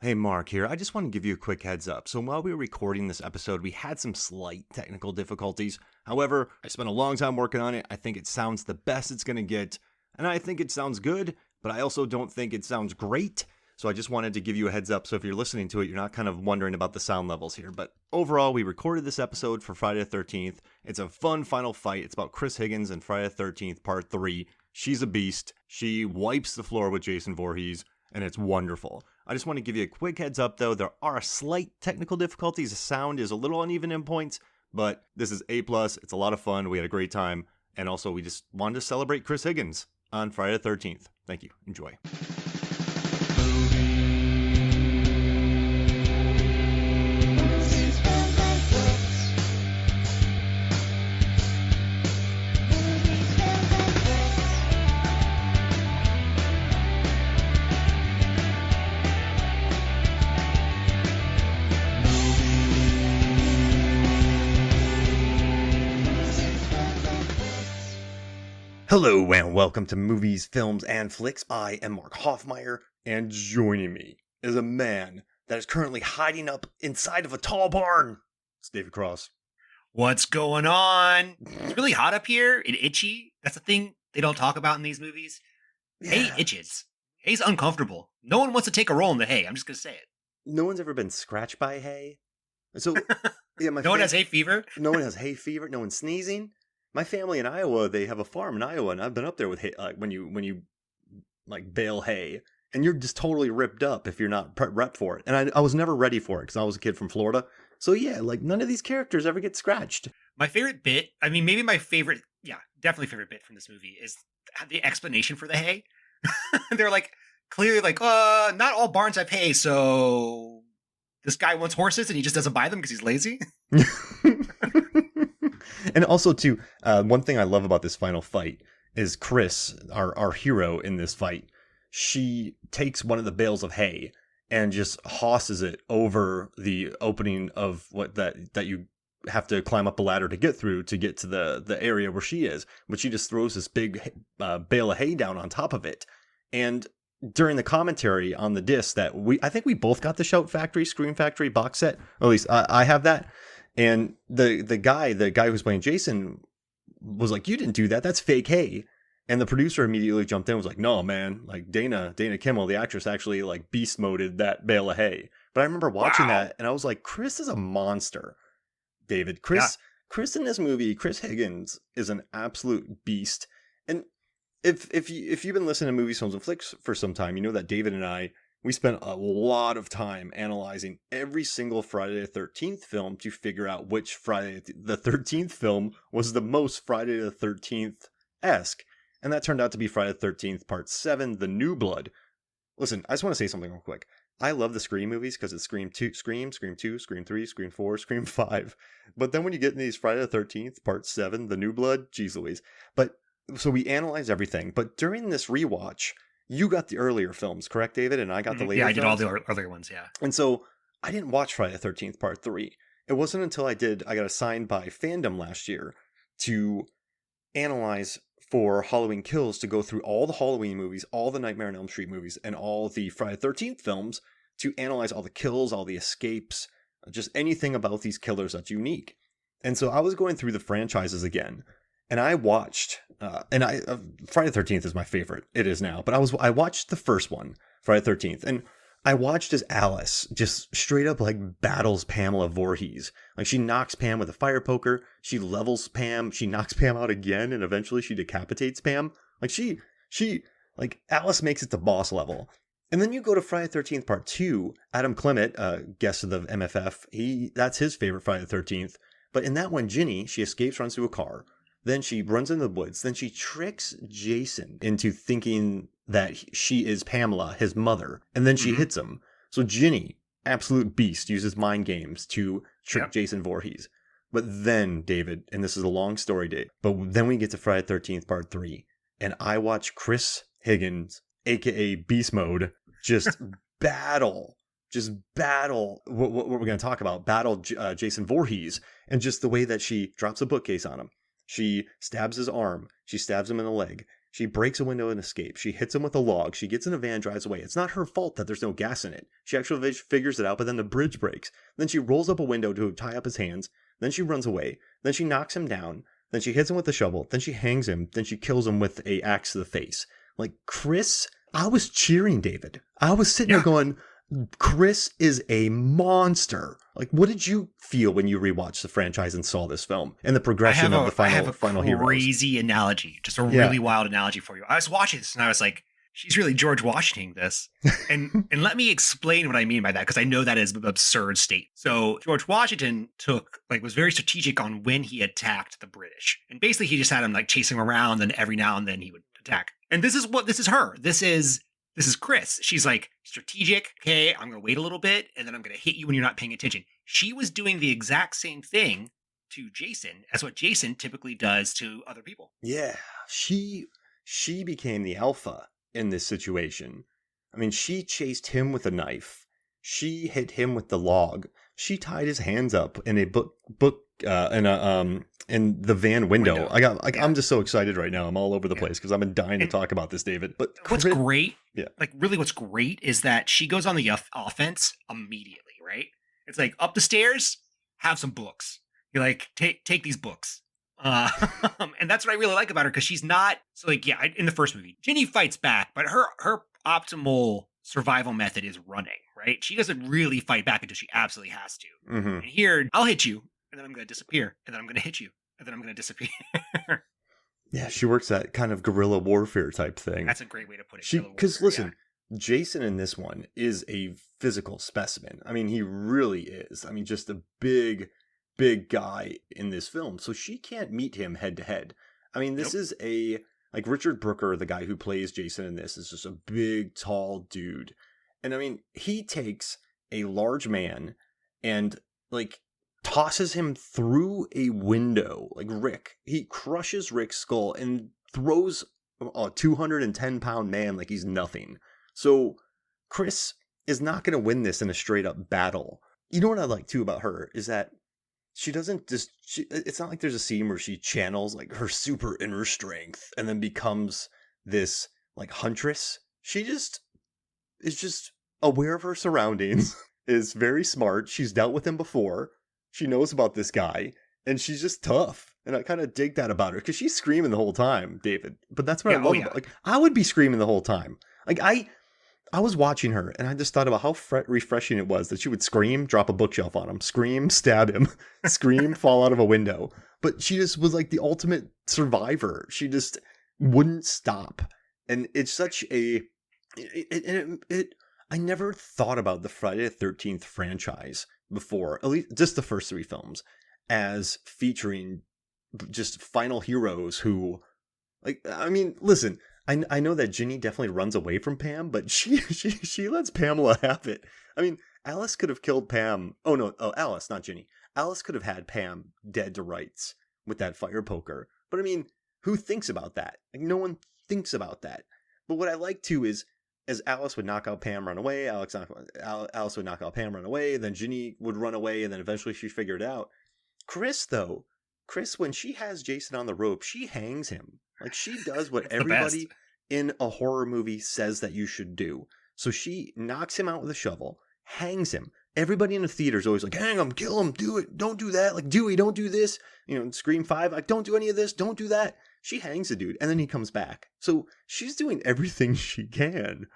Hey, Mark here. I just want to give you a quick heads up. So while we were recording this episode, we had some slight technical difficulties. However, I spent a long time working on it. I think it sounds the best it's going to get, and I think it sounds good, but I also don't think it sounds great. So I just wanted to give you a heads up. So if you're listening to it, you're not kind of wondering about the sound levels here. But overall, we recorded this episode for Friday the 13th. It's a fun final fight. It's about Chris Higgins and Friday the 13th, part 3. She's a beast. She wipes the floor with Jason Voorhees, and it's wonderful. I just want to give you a quick heads up, though. There are slight technical difficulties. The sound is a little uneven in points, but this is A+. It's a lot of fun. We had a great time. And also, we just wanted to celebrate Chris Higgins on Friday the 13th. Thank you. Enjoy. Hello and welcome to Movies, Films, and Flicks. I am Mark Hoffmeyer, and joining me is a man that is currently hiding up inside of a tall barn. It's David Cross. What's going on? It's really hot up here and itchy. That's the thing they don't talk about in these movies. Yeah. Hay itches. Hay's uncomfortable. No one wants to take a roll in the hay. I'm just going to say it. No one's ever been scratched by hay. So, yeah, No one has hay fever? No one has hay fever. No one's sneezing. My family in Iowa, they have a farm in Iowa, and I've been up there with hay, when you bale hay, and you're just totally ripped up if you're not prepped for it. And I was never ready for it because I was a kid from Florida. So yeah, none of these characters ever get scratched. My favorite bit, maybe my favorite, definitely favorite bit from this movie is the explanation for the hay. They're clearly not all barns have hay, so this guy wants horses and he just doesn't buy them because he's lazy. And also, too, one thing I love about this final fight is Chris, our hero in this fight. She takes one of the bales of hay and just hosses it over the opening of that you have to climb up a ladder to get through to get to the area where she is. But she just throws this big bale of hay down on top of it. And during the commentary on the disc that I think we both got the Scream Factory box set, or at least I have that. And the guy who's playing Jason was like, "You didn't do that. That's fake hay." And the producer immediately jumped in and was like, "No, man. Dana Kimmel, the actress, actually beast-moded that bale of hay." But I remember watching that and I was like, Chris is a monster. David, Chris in this movie, Chris Higgins is an absolute beast. And if you've been listening to Movies, Films, and Flicks for some time, you know that David and I, we spent a lot of time analyzing every single Friday the 13th film to figure out which Friday the 13th film was the most Friday the 13th-esque. And that turned out to be Friday the 13th, Part 7, The New Blood. Listen, I just want to say something real quick. I love the Scream movies because it's Scream 2, Scream 2, Scream 3, Scream 4, Scream 5. But then when you get in these Friday the 13th, Part 7, The New Blood, geez Louise. So we analyze everything. But during this rewatch, you got the earlier films, correct, David? And I got the later films? Yeah, I did all the earlier ones, yeah. And so I didn't watch Friday the 13th Part 3. It wasn't until I got assigned by Fandom last year to analyze for Halloween Kills, to go through all the Halloween movies, all the Nightmare on Elm Street movies, and all the Friday the 13th films to analyze all the kills, all the escapes, just anything about these killers that's unique. And so I was going through the franchises again. And I watched, Friday the 13th is my favorite. It is now. But I watched the first one, Friday the 13th. And I watched as Alice just straight up battles Pamela Voorhees. She knocks Pam with a fire poker. She levels Pam. She knocks Pam out again. And eventually she decapitates Pam. Alice makes it to boss level. And then you go to Friday the 13th Part 2. Adam Clement, guest of the MFF, that's his favorite Friday the 13th. But in that one, Ginny, she escapes, runs through a car. Then she runs into the woods. Then she tricks Jason into thinking that she is Pamela, his mother. And then she hits him. So Ginny, absolute beast, uses mind games to trick Jason Voorhees. But then, David, and this is a long story, Dave, but then we get to Friday the 13th Part 3. And I watch Chris Higgins, a.k.a. Beastmode, just battle what we're going to talk about. Battle Jason Voorhees. And just the way that she drops a bookcase on him. She stabs his arm. She stabs him in the leg. She breaks a window and escapes. She hits him with a log. She gets in a van, drives away. It's not her fault that there's no gas in it. She actually figures it out, but then the bridge breaks. Then she rolls up a window to tie up his hands. Then she runs away. Then she knocks him down. Then she hits him with a shovel. Then she hangs him. Then she kills him with a axe to the face. Like, Chris, I was cheering, David. I was sitting there going, Chris is a monster. Like, what did you feel when you rewatched the franchise and saw this film and the progression of the final heroes? Crazy analogy, just a really wild analogy for you. I was watching this and I was like, she's really George Washingtoning this. And let me explain what I mean by that, because I know that is an absurd state. So George Washington was very strategic on when he attacked the British. And basically he just had him like chasing him around, and every now and then he would attack. And this is her. This is Chris. She's like strategic. Okay, I'm going to wait a little bit and then I'm going to hit you when you're not paying attention. She was doing the exact same thing to Jason as what Jason typically does to other people. Yeah, she became the alpha in this situation. I mean, she chased him with a knife. She hit him with the log. She tied his hands up in a in the van window. I'm just so excited right now. I'm all over the place because I've been dying to talk about this, David. But what's great is that she goes on the offense immediately, right? It's like, up the stairs, have some books. You're like, take these books. And that's what I really like about her, because she's not so like, in the first movie, Ginny fights back, but her optimal survival method is running, right? She doesn't really fight back until she absolutely has to. Mm-hmm. And here, I'll hit you, and then I'm going to disappear, and then I'm going to hit you, and then I'm going to disappear. Yeah, she works that kind of guerrilla warfare type thing. That's a great way to put it. Because listen, Jason in this one is a physical specimen. I mean, he really is. I mean, just a big guy in this film. So she can't meet him head to head. I mean, this is like Richard Brooker, the guy who plays Jason in this, is just a big, tall dude. And I mean, he takes a large man and like tosses him through a window. Like Rick, he crushes Rick's skull and throws a 210-pound man like he's nothing. So Chris is not going to win this in a straight up battle. You know what I like too about her is that she doesn't just, it's not like there's a scene where she channels like her super inner strength and then becomes this like huntress. She just is just aware of her surroundings, is very smart. She's dealt with him before. She knows about this guy, and she's just tough. And I kind of dig that about her, because she's screaming the whole time, David. But that's what I love about, like, I would be screaming the whole time. Like, I was watching her, and I just thought about how refreshing it was that she would scream, drop a bookshelf on him, scream, stab him, scream, fall out of a window. But she just was like the ultimate survivor. She just wouldn't stop. And it's such a... I never thought about the Friday the 13th franchise before, at least just the first three films, as featuring just final heroes who... Like, I mean, listen... I know that Ginny definitely runs away from Pam, but she lets Pamela have it. I mean, Alice could have killed Pam. Alice, not Ginny. Alice could have had Pam dead to rights with that fire poker. But I mean, who thinks about that? Like, no one thinks about that. But what I like too is, as Alice would knock out Pam, run away, Alice would knock out Pam, run away, then Ginny would run away, and then eventually she figured it out. Chris, when she has Jason on the rope, she hangs him. Like, she does what everybody in a horror movie says that you should do. So she knocks him out with a shovel, hangs him. Everybody in the theater is always like, hang him, kill him, do it, don't do that. Like, Dewey, don't do this. You know, Scream 5, like, don't do any of this, don't do that. She hangs the dude, and then he comes back. So she's doing everything she can.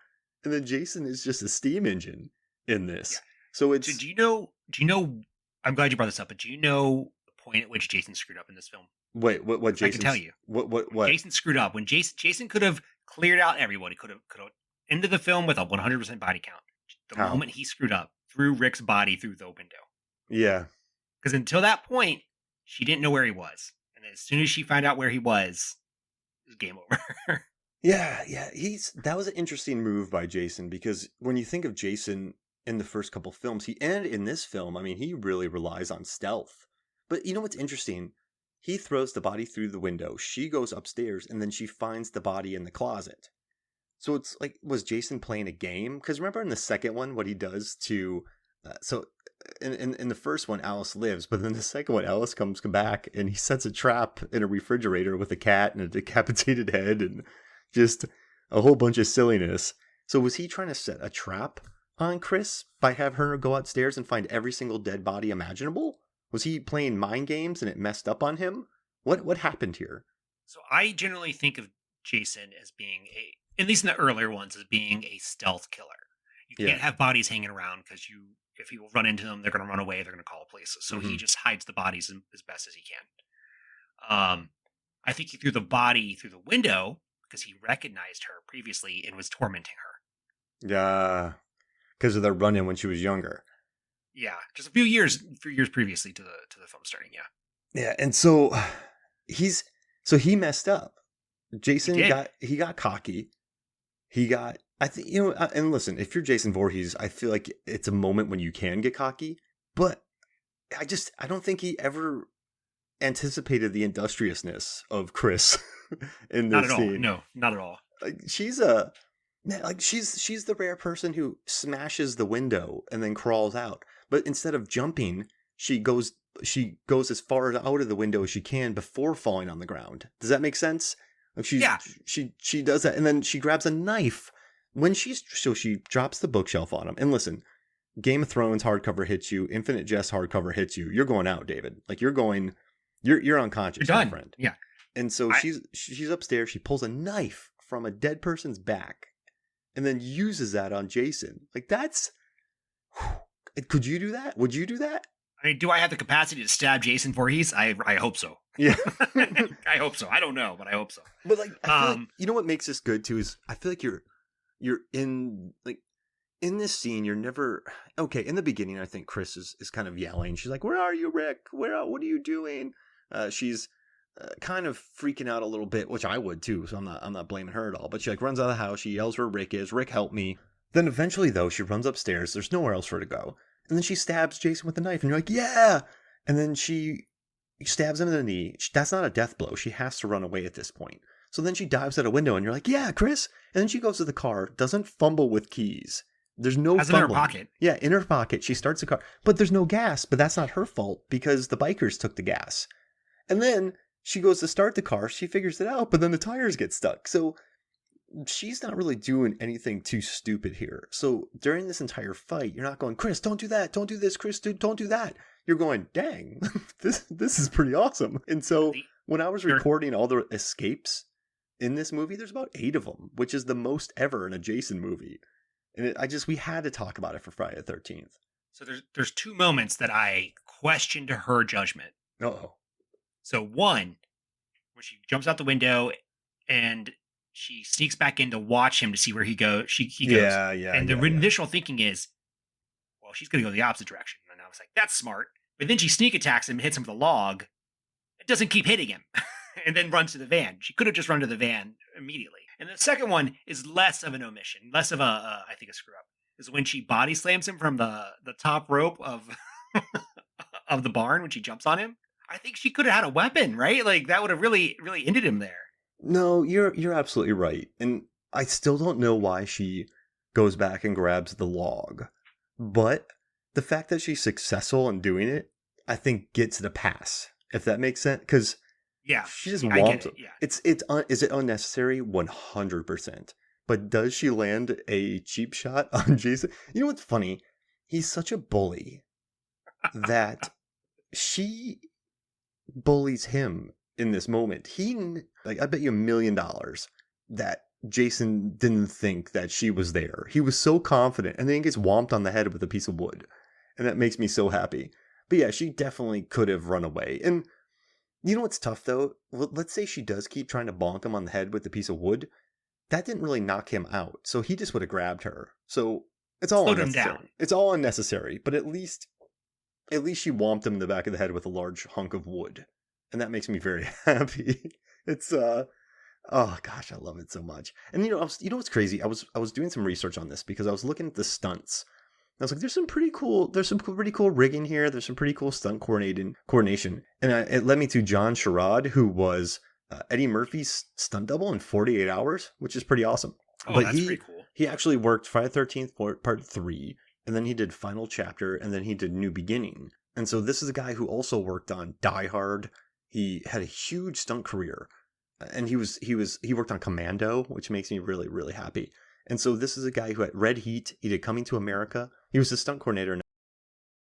And then Jason is just a steam engine in this. Yeah. So it's... Do you know, I'm glad you brought this up, but do you know the point at which Jason screwed up in this film? Wait, what Jason? I can tell you. What? Jason screwed up. When Jason could have cleared out everyone. He could have ended the film with a 100% body count. The moment he screwed up, threw Rick's body through the window. Yeah. Because until that point, she didn't know where he was. And as soon as she found out where he was, it was game over. Yeah. That was an interesting move by Jason, because when you think of Jason in the first couple films, and in this film, I mean, he really relies on stealth. But you know what's interesting? He throws the body through the window. She goes upstairs, and then she finds the body in the closet. So it's like, was Jason playing a game? Because remember in the second one, what he does to... in the first one, Alice lives, but then the second one, Alice comes back, and he sets a trap in a refrigerator with a cat and a decapitated head. And Just a whole bunch of silliness. So was he trying to set a trap on Chris by having her go upstairs and find every single dead body imaginable? Was he playing mind games and it messed up on him? What happened here? So I generally think of Jason as being at least in the earlier ones, as being a stealth killer. You can't have bodies hanging around because if you run into them, they're going to run away. They're going to call the police. So he just hides the bodies as best as he can. I think he threw the body through the window because he recognized her previously and was tormenting her. Yeah, because of their run-in when she was younger. Yeah, just a few years previously to the film starting. Yeah. Yeah, and so he messed up. Jason got cocky. I think, and listen, if you're Jason Voorhees, I feel like it's a moment when you can get cocky, but I don't think he ever anticipated the industriousness of Chris in this scene. All. No, not at all. Like she's she's the rare person who smashes the window and then crawls out. But instead of jumping, she goes as far out of the window as she can before falling on the ground. Does that make sense? Like she does that, and then she grabs a knife when she drops the bookshelf on him. And listen, Game of Thrones hardcover hits you, Infinite Jest hardcover hits you. You're going out, David. Like you're unconscious, you're done. My friend. Yeah. And so she's upstairs. She pulls a knife from a dead person's back, and then uses that on Jason. Like that's. Could you do that? Would you do that? I mean, do I have the capacity to stab Jason Voorhees? I hope so. Yeah. I hope so. I don't know, but I hope so. But like, I feel like, you know what makes this good too is I feel like you're in this scene. You're never okay. In the beginning, I think Chris is kind of yelling. She's like, "Where are you, Rick? What are you doing?" She's kind of freaking out a little bit, which I would too. So I'm not blaming her at all. But she like runs out of the house. She yells where Rick is. Rick, help me. Then eventually, though, she runs upstairs. There's nowhere else for her to go. And then she stabs Jason with a knife. And you're like, yeah! And then she stabs him in the knee. That's not a death blow. She has to run away at this point. So then she dives out a window. And you're like, yeah, Chris. And then she goes to the car. Doesn't fumble with keys. There's no Has fumbling. It in her pocket. Yeah, in her pocket. She starts the car. But there's no gas. But that's not her fault because the bikers took the gas. And then she goes to start the car. She figures it out. But then the tires get stuck. So she's not really doing anything too stupid here. So during this entire fight, you're not going, Chris, don't do that. Don't do this, Chris, dude, don't do that. You're going, dang, this is pretty awesome. And so when I was recording all the escapes in this movie, there's about 8 of them, which is the most ever in a Jason movie. And we had to talk about it for Friday the 13th. So there's 2 moments that I questioned her judgment. Uh-oh. So one, when she jumps out the window and she sneaks back in to watch him to see where he goes. He goes. Yeah. And the initial thinking is, well, she's going to go the opposite direction. And I was like, that's smart. But then she sneak attacks him, hits him with a log. It doesn't keep hitting him. And then runs to the van. She could have just run to the van immediately. And the second one is less of an omission, less of I think a screw up, is when she body slams him from the top rope of of the barn when she jumps on him. I think she could have had a weapon, right? Like that would have really, really ended him there. No, you're absolutely right. And I still don't know why she goes back and grabs the log. But the fact that she's successful in doing it, I think gets the pass, if that makes sense. Because she just wants it. Yeah. Is it unnecessary? 100%. But does she land a cheap shot on Jason? You know what's funny? He's such a bully that she bullies him in this moment. I bet you $1 million that Jason didn't think that she was there. He was so confident, and then he gets whomped on the head with a piece of wood. And that makes me so happy. But yeah, she definitely could have run away. And you know what's tough though? Let's say she does keep trying to bonk him on the head with the piece of wood. That didn't really knock him out. So he just would have grabbed her. So it's all unnecessary. Him down. It's all unnecessary, but at least she whomped him in the back of the head with a large hunk of wood. And that makes me very happy. It's oh gosh, I love it so much. And you know what's crazy? I was doing some research on this because I was looking at the stunts. I was like, there's some pretty cool rigging here. There's some pretty cool stunt coordination. And it led me to John Sherrod, who was Eddie Murphy's stunt double in 48 Hours, which is pretty awesome. Oh, but that's pretty cool. He actually worked Friday the 13th Part 3, and then he did Final Chapter, and then he did New Beginning. And so this is a guy who also worked on Die Hard. He had a huge stunt career. and he worked on Commando, which makes me really, really happy. And so this is a guy who had Red Heat. He did Coming to America. He was the stunt coordinator in